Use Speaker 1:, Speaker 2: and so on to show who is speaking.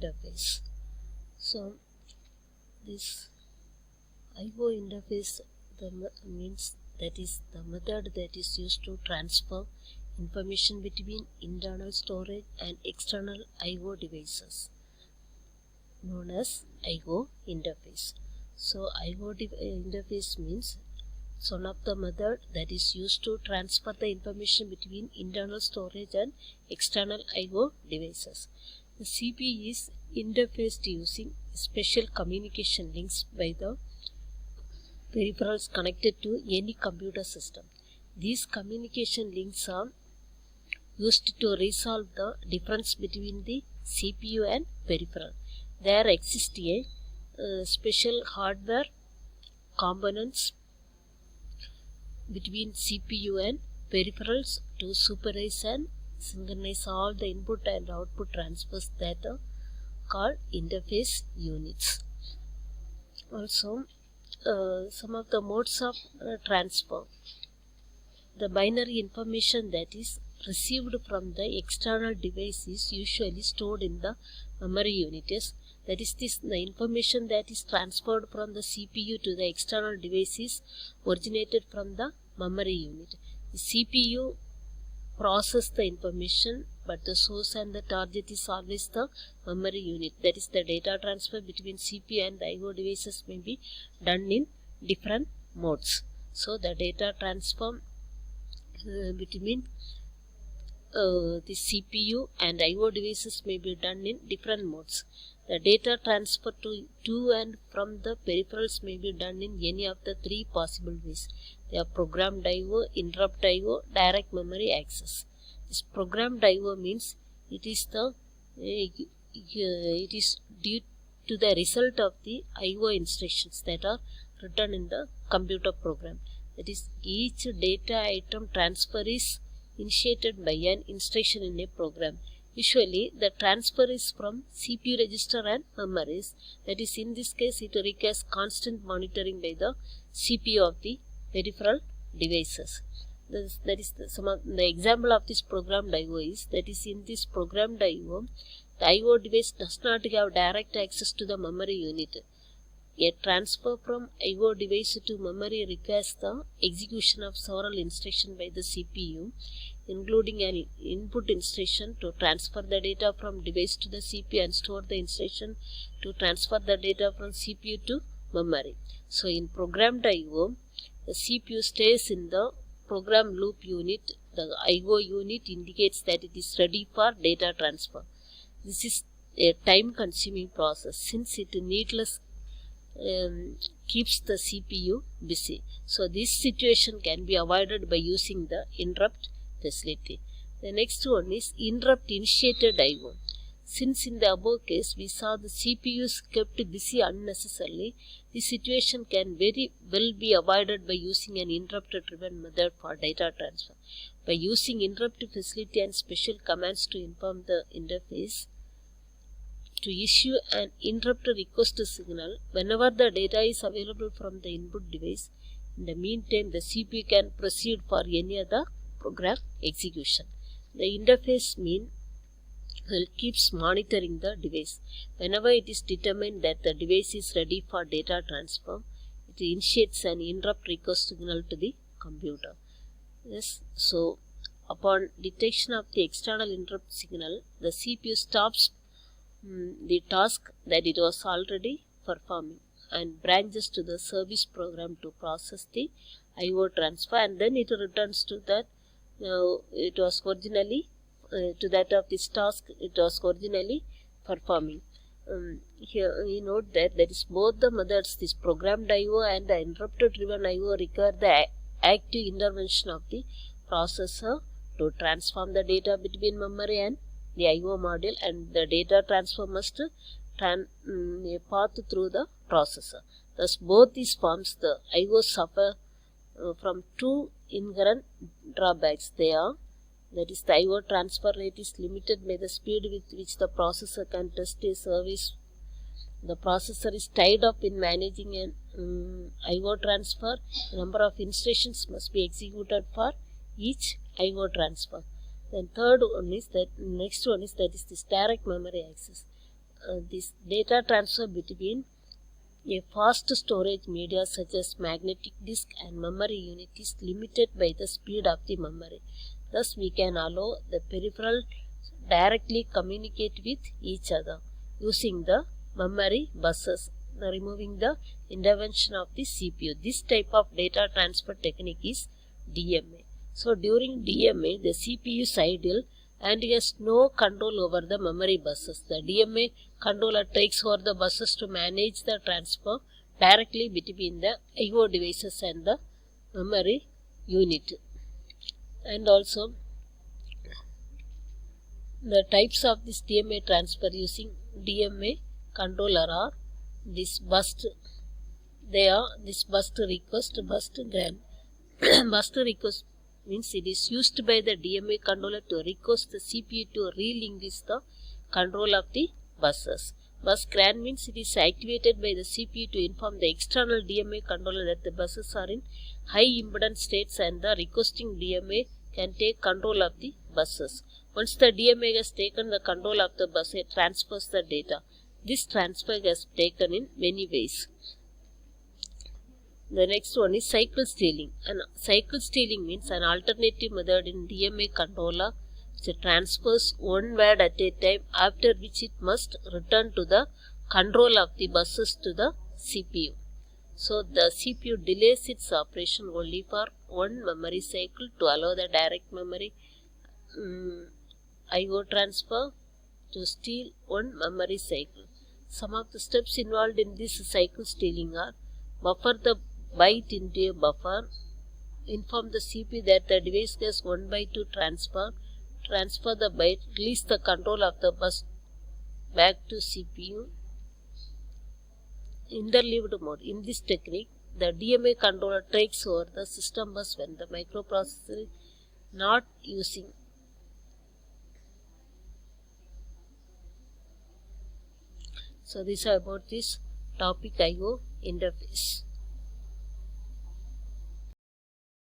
Speaker 1: interface. So this I/O interface means that is the method that is used to transfer information between internal storage and external I/O devices, known as I/O interface. So I/O interface means it's one of the method that is used to transfer the information between internal storage and external I/O devices. The CPU is interfaced using special communication links by the peripherals connected to any computer system. These communication links are used to resolve the difference between the CPU and peripheral. There exists a special hardware components between CPU and peripherals to supervise and synchronize all the input and output transfers that are called interface units. Also, some of the modes of transfer. The binary information that is received from the external device is usually stored in the memory unit. That is, the information that is transferred from the CPU to the external device is originated from the memory unit. The CPU processes the information, but the source and the target is always the memory unit. That is, the data transfer between CPU and the I/O devices may be done in different modes. So the data transfer between the CPU and I/O devices may be done in different modes. The data transfer to and from the peripherals may be done in any of the three possible ways. They are programmed I/O, interrupt I/O, direct memory access. This programmed I/O means it is due to the result of the I/O instructions that are written in the computer program. That is, each data item transfer is initiated by an instruction in a program. Usually, the transfer is from CPU register and memories. That is, in this case, it requires constant monitoring by the CPU of the peripheral devices. That is the example of this programmed I/O is, that is, in this programmed I/O, the I/O device does not have direct access to the memory unit. A transfer from I/O device to memory requires the execution of several instructions by the CPU, including an input instruction to transfer the data from device to the CPU and store the instruction to transfer the data from CPU to memory. So in programmed I/O, the CPU stays in the program loop unit. The I/O unit indicates that it is ready for data transfer. This is a time-consuming process since it needless keeps the CPU busy. So this situation can be avoided by using the interrupt facility. The next one is interrupt initiated I/O. Since in the above case we saw the CPU is kept busy unnecessarily, the situation can very well be avoided by using an interrupt driven method for data transfer. By using interrupt facility and special commands to inform the interface to issue an interrupt request signal whenever the data is available from the input device. In the meantime, the CPU can proceed for any other program execution. The interface keeps monitoring the device. Whenever it is determined that the device is ready for data transfer, it initiates an interrupt request signal to the computer. So upon detection of the external interrupt signal, the CPU stops the task that it was already performing and branches to the service program to process the I/O transfer, and then it returns to that it was originally to that of this task it was originally performing. Here we note that is both the methods, this programmed I/O and the interrupt driven I/O, require the active intervention of the processor to transform the data between memory and the I/O module, and the data transfer must path through the processor. Thus, both these forms, the I/O suffer from two inherent drawbacks. They are, that is, the I/O transfer rate is limited by the speed with which the processor can test a service. The processor is tied up in managing an I/O transfer. The number of instructions must be executed for each I/O transfer. Then next one is that is this direct memory access. this data transfer between a fast storage media such as magnetic disk and memory unit is limited by the speed of the memory. Thus, we can allow the peripheral directly communicate with each other using the memory buses, removing the intervention of the CPU. This type of data transfer technique is DMA. So, during DMA, the CPU is idle and has no control over the memory buses. The DMA controller takes over the buses to manage the transfer directly between the I/O devices and the memory unit. And also, the types of this DMA transfer using DMA controller are this burst. They are this burst request, burst grant. Burst request means it is used by the DMA controller to request the CPU to relinquish the control of the buses. Bus grant means it is activated by the CPU to inform the external DMA controller that the buses are in high impedance states and the requesting DMA can take control of the buses. Once the DMA has taken the control of the bus, it transfers the data. This transfer is taken in many ways. The next one is cycle stealing. And cycle stealing means an alternative method in DMA controller which transfers one word at a time, after which it must return to the control of the buses to the CPU. So the CPU delays its operation only for one memory cycle to allow the direct memory I/O transfer to steal one memory cycle. Some of the steps involved in this cycle stealing are: buffer the byte into a buffer, inform the CPU that the device has 1 byte to transfer the byte, release the control of the bus back to CPU. Interleaved mode. In this technique, the DMA controller takes over the system bus when the microprocessor is not using. So this is about this topic I/O interface.